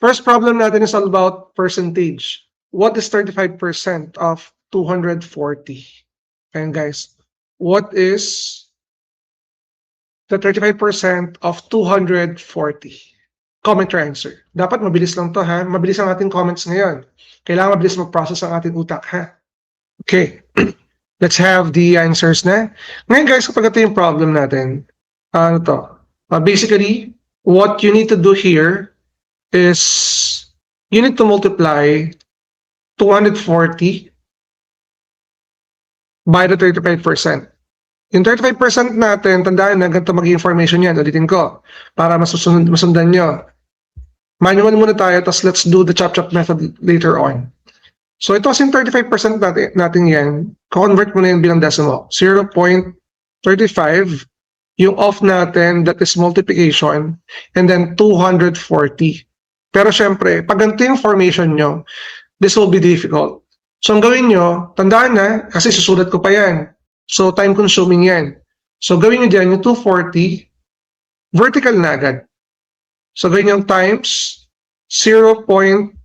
First problem natin is all about percentage. What is 35% of 240? And guys, what is the 35% of 240? Comment your answer. Dapat mabilis lang to ha. Mabilis ang ating comments ngayon. Kailangan mabilis mag-process ang ating utak ha. Okay. Let's have the answers na. Ngayon guys, kapag ito yung problem natin, ano to? Basically, what you need to do here is you need to multiply 240 by the 35%. Yung 35% natin, tandaan na ganito maging information yan. Ulitin ko para masundan nyo. Manual muna tayo, tapos let's do the chop-chop method later on. So ito kasing 35% natin yan, convert mo na yun bilang decimal. 0.35, yung off natin, that is multiplication, and then 240. Pero syempre, pag ganito yung formation nyo, this will be difficult. So ang gawin nyo, tandaan na, kasi susulat ko pa yan. So time consuming yan. So gawin nyo dyan, yung 240, vertical na agad. So gawin yung times 0.35.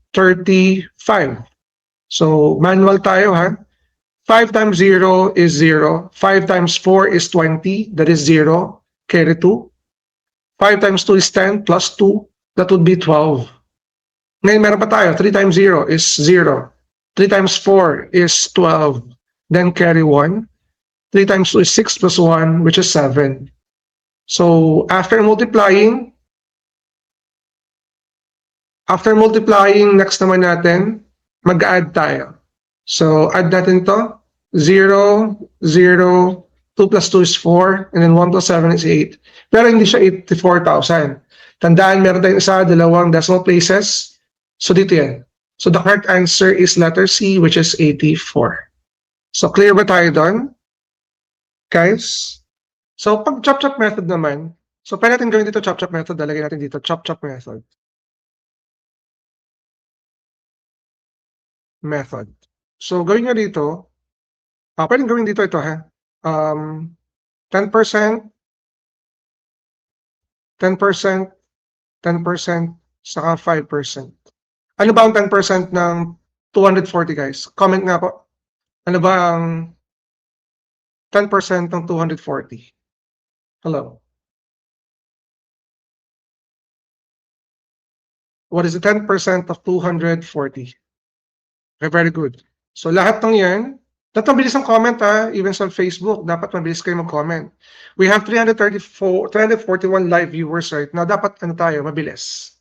So manual tayo ha. 5 times 0 is 0. 5 times 4 is 20. That is 0. Carry 2. 5 times 2 is 10 plus 2. That would be 12. Ngayon meron pa tayo. 3 times 0 is 0. 3 times 4 is 12. Then carry 1. 3 times 2 is 6 plus 1, which is 7. So after multiplying, next naman natin, mag-add tayo. So add natin to. 0, 0, 2 plus 2 is 4, and then 1 plus 7 is 8. Pero hindi siya 84,000. Tandaan, meron tayong isa, dalawang decimal places. So dito yan. So the correct answer is letter C, which is 84. So clear ba tayo doon? Guys? So pag chop-chop method naman, so pwede natin gawin dito chop-chop method, lalagay natin dito chop-chop method. So gawin nyo dito, pwedeng gawin dito ito ha. 10%, 10%, 10%, saka 5%. Ano ba ang 10% ng 240 guys? Comment nga po. Ano ba ang 10% ng 240? Hello. What is the 10% of 240? Okay, very good. So lahat ng yan, dapat mabilis ang comment ha, even sa Facebook, dapat mabilis kayo mag-comment. We have 341 live viewers right now. Dapat ano tayo, mabilis.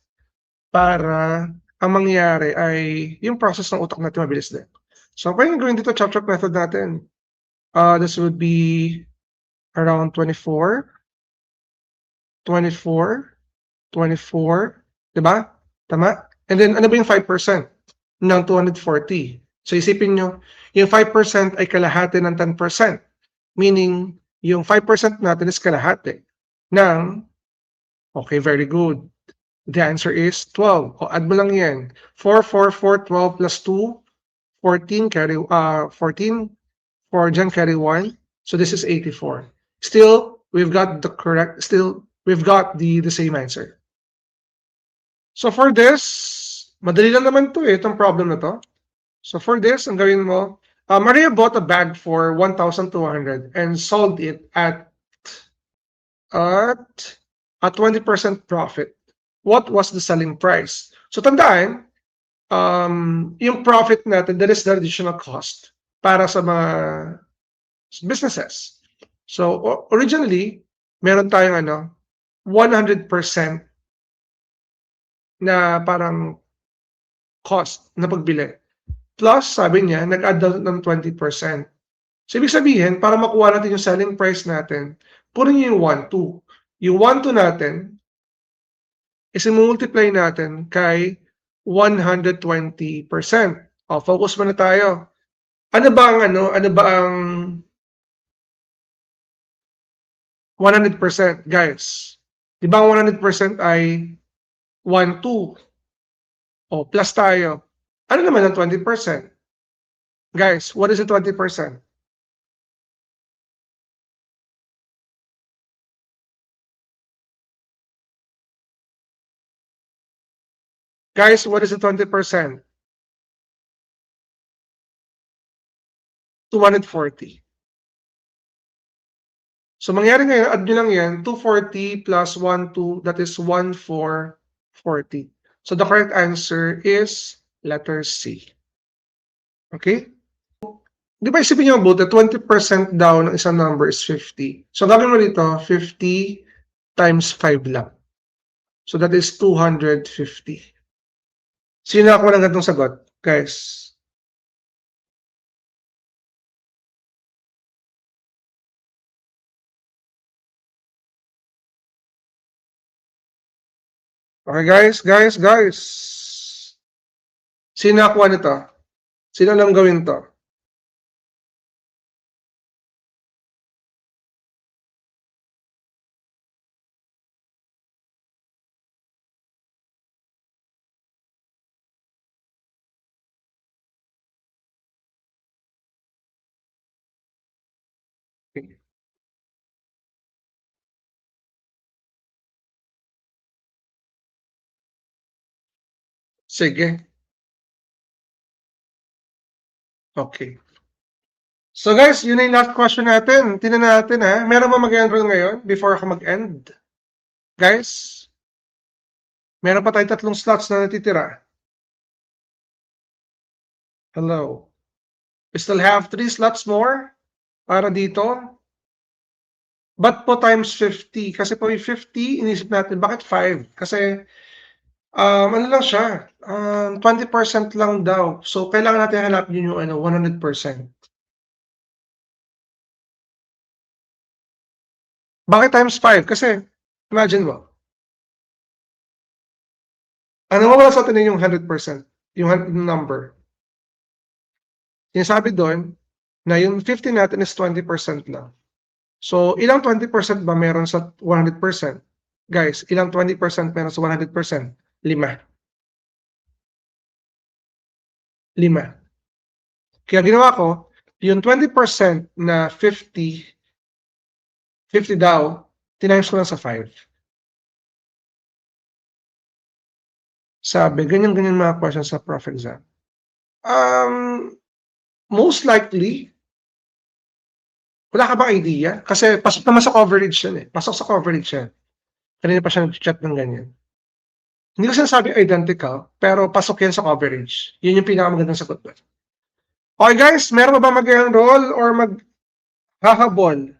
Para ang mangyayari ay yung process ng utak natin mabilis din. So pwede gawin dito chop-chop method natin. This would be around 24, 24, 24, diba? Tama? And then ano ba yung 5% ng 240? So isipin nyo, yung 5% ay kalahati ng 10%. Meaning, yung 5% natin is kalahati ng, okay, very good. The answer is 12. O add mo lang yan. 4, 4, 4, 12 plus 2, 14, carry, 14, 4 dyan, carry 1. So this is 84. Still, we've got the the same answer. So for this, madali lang naman to itong problem na to. So for this, ang gawin mo, Maria bought a bag for 1,200 and sold it at a 20% profit. What was the selling price? So tandaan, yung profit natin, that is the additional cost para sa mga businesses. So originally, meron tayong 100% na parang cost na pagbili. Plus, sabi niya, nag-add daw ng 20%. So, ibig sabihin, para makuha natin yung selling price natin, puro niyo yung 1,2. Yung 1,2 natin, is multiply natin kay 120%. O, focus muna tayo. Ano ba ang 100%, guys? Di ba ang 100% ay 1,2? O, plus tayo. Ano naman ang 20%? Guys, what is the 20%? Guys, what is the 20%? 240. So mangyari ngayon, add nyo lang yan, 240 plus 12, that is 1440. So the correct answer is letter C. Okay? Di ba isipin nyo mabuti, 20% daw ng isang number is 50. So gagawin mo dito, 50 times 5 lang. So that is 250. Sino ako ng ganitong sagot? Guys. Okay, guys. Sino nakuha nito? Sino alam gawin to? Sige. Okay. So guys, yun na yung last question natin. Tingnan natin ha. Meron ba mag-enroll ngayon before ako mag-end? Guys, meron pa tayo 3 slots na natitira. Hello. We still have 3 slots more para dito. Ba't po times 50? Kasi po yung 50, inisip natin, bakit 5? Kasi, ano lang siya, 20% lang daw. So, kailangan natin hanapin yung 100%. Bakit times 5? Kasi, imagine mo, ang nawawala sa atin yung 100%, yung number. Sinasabi doon na yung 50 natin is 20% lang. So, ilang 20% ba meron sa 100%? Guys, ilang 20% meron sa 100%? 5. 5. Kaya ginawa ko, yung 20% na 50 daw, tinimes ko lang sa 5. Sabi, ganyan-ganyan mga questions sa prof exam. Most likely, wala ka bang idea? Kasi pasok naman sa coverage yan eh. Pasok sa coverage yan. Kanina pa siya nag-chat ng ganyan. Hindi ko sinasabi identical, pero pasok yan sa coverage. Yun yung pinakamagandang sagot doon. Okay guys, meron ba mag-enroll or mag-hahabol?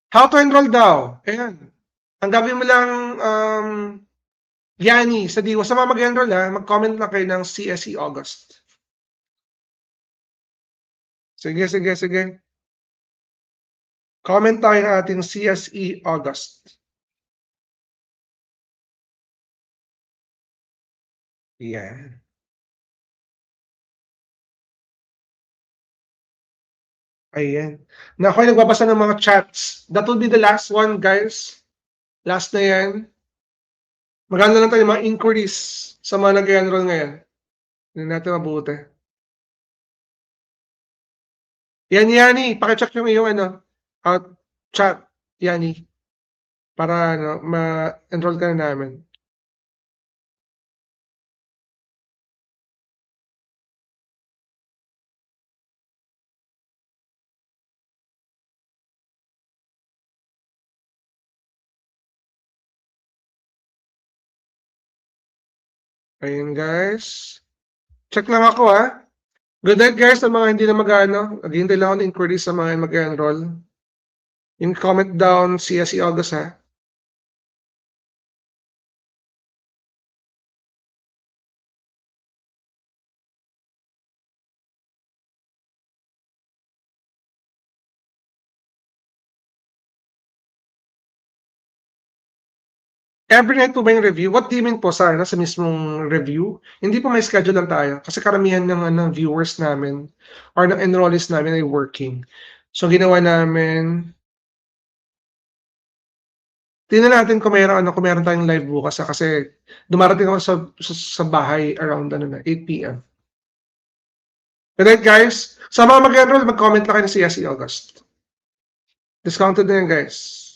How to enroll daw? Ayan. Ang gagawin mo lang, Yani, sa Diwa, sa mga mag-enroll ha, mag-comment lang kayo ng CSE August. Sige. Comment tayo ng ating CSE August. Yan. Ayan. Na ako ay nagbabasa ng mga chats. That will be the last one, guys. Last na yan. Maganda lang tayo mga inquiries sa mga nag-enroll ngayon. Hindi natin mabuti. Yan, Yani. Pakicheck yung iyong chat, Yani. Para ma-enroll ka na namin. Ayun, guys. Check lang ako, ha. Good night, guys, sa mga hindi na mag-ano. Naghihintay lang ako ng inquiries sa mga mag-enroll. Yung comment down CSE August, ha. Every night po ba yung review? What do you mean po sa mismong review? Hindi po may schedule lang tayo kasi karamihan ng viewers namin or ng enrollees namin ay working. So ginawa namin, tingnan natin kung meron tayong live bukas kasi dumarating ako sa bahay around 8 PM. Alright guys, sa mga mag-enroll, mag-comment lang kayo sa CSE August. Discounted na yan guys.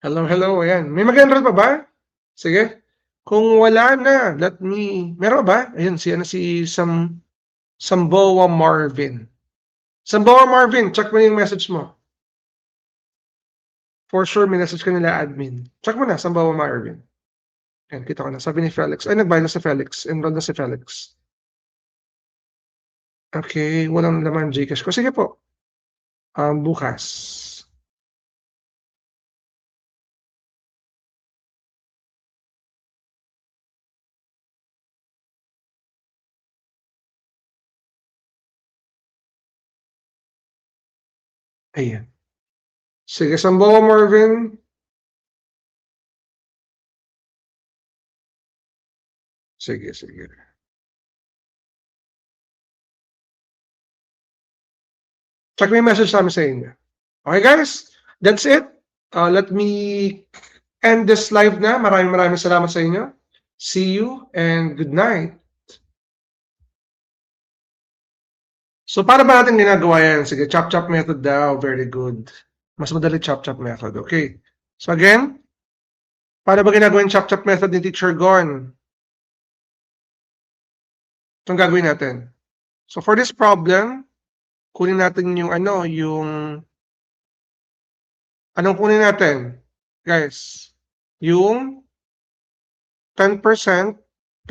Hello, ayan. May mag-enroll pa ba? Sige. Kung wala na, meron ba? Ayun, si Samboa Marvin. Samboa Marvin, check mo yung message mo. For sure, may message ka nila admin. Check mo na, Samboa Marvin. Ayan, kita ko na. Sabi ni Felix. Ay, nagbayad na si Felix. Enroll na si Felix. Okay, walang laman Gcash ko. Sige po. Bukas. Ayan. Sige, Samboa Marvin. Sige. Check mo yung message namin sa inyo. Okay guys, that's it. Let me end this live na. Maraming salamat sa inyo. See you and good night. So, paano ba natin ginagawa yan? Sige, chop-chop method daw. Very good. Mas madali chop-chop method. Okay. So, again, paano ba ginagawa yung chop-chop method ni Teacher Gon? Itong gagawin natin. So, for this problem, kunin natin yung anong kunin natin? Guys, yung 10%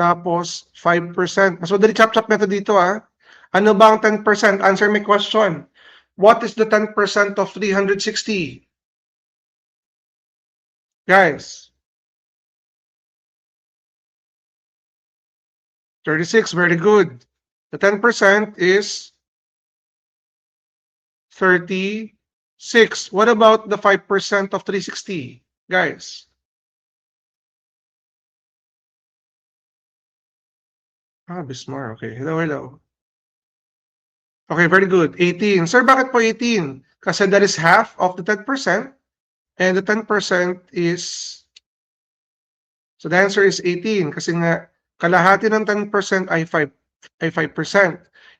tapos 5%. Mas madali chop-chop method dito Ano ba ang 10%? Answer my question. What is the 10% of 360? Guys. 36, very good. The 10% is 36. What about the 5% of 360? Guys. Bismar. Okay. Hello. Okay, very good. 18. Sir, bakit po 18? Kasi that is half of the 10%. And the 10% is... So the answer is 18. Kasi nga, kalahati ng 10% ay 5%.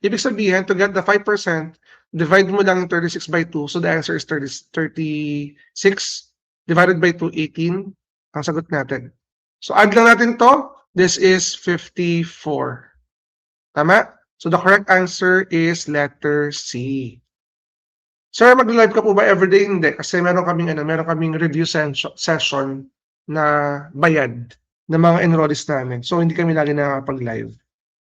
Ibig sabihin, to get the 5%, divide mo lang yung 36 by 2. So the answer is 36 divided by 2, 18. Ang sagot natin. So add lang natin to. This is 54. Tama? So the correct answer is letter C. Sir, mag-live ka po ba everyday? Hindi. Kasi meron kaming review session na bayad ng mga enrollees namin. So hindi kami lagi nakakapag-live.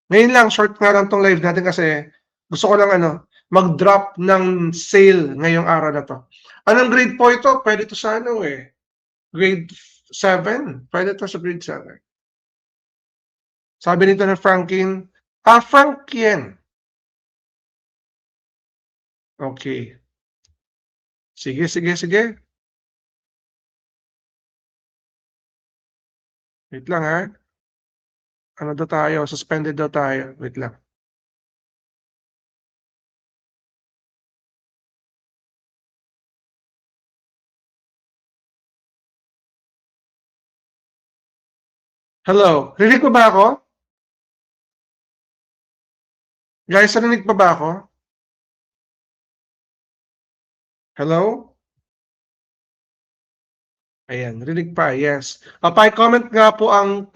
Ngayon lang, short nga lang tong live natin kasi gusto ko lang mag-drop ng sale ngayong araw na to. Anong grade po ito? Pwede to sa grade 7. Pwede to sa grade 7. Sabi nito na Franklin, Frank yan. Okay. Sige. Wait lang Ano daw tayo? Suspended daw tayo. Wait lang. Hello? Rinig pa ba ako? Guys, narinig pa ba ako? Hello? Ayan, rinig pa, yes. Pa-comment nga po ang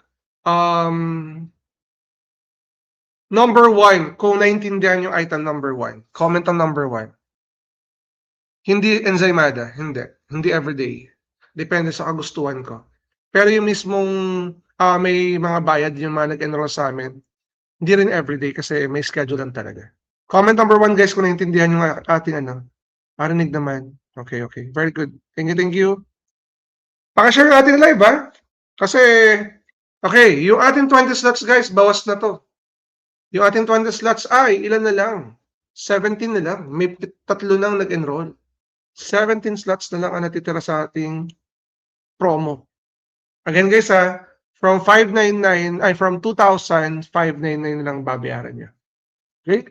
number 1 kung naintindihan yung item number 1. Comment ang number 1. Hindi enzymada, hindi everyday. Depende sa kagustuhan ko. Pero yung mismong may mga bayad yung mga nag-enroll sa amin, hindi rin everyday kasi may schedule lang talaga. Comment number 1 guys kung naintindihan yung ating Marinig naman. Okay. Very good. Thank you. Pakishare natin live Kasi, okay, yung ating 20 slots guys, bawas na to. Yung ating 20 slots ay, ilan na lang? 17 na lang. May 3 nang nag-enroll. 17 slots na lang ang natitira sa ating promo. Again guys from 599 ay from 2,000, 599 lang babayaran niyo. Okay?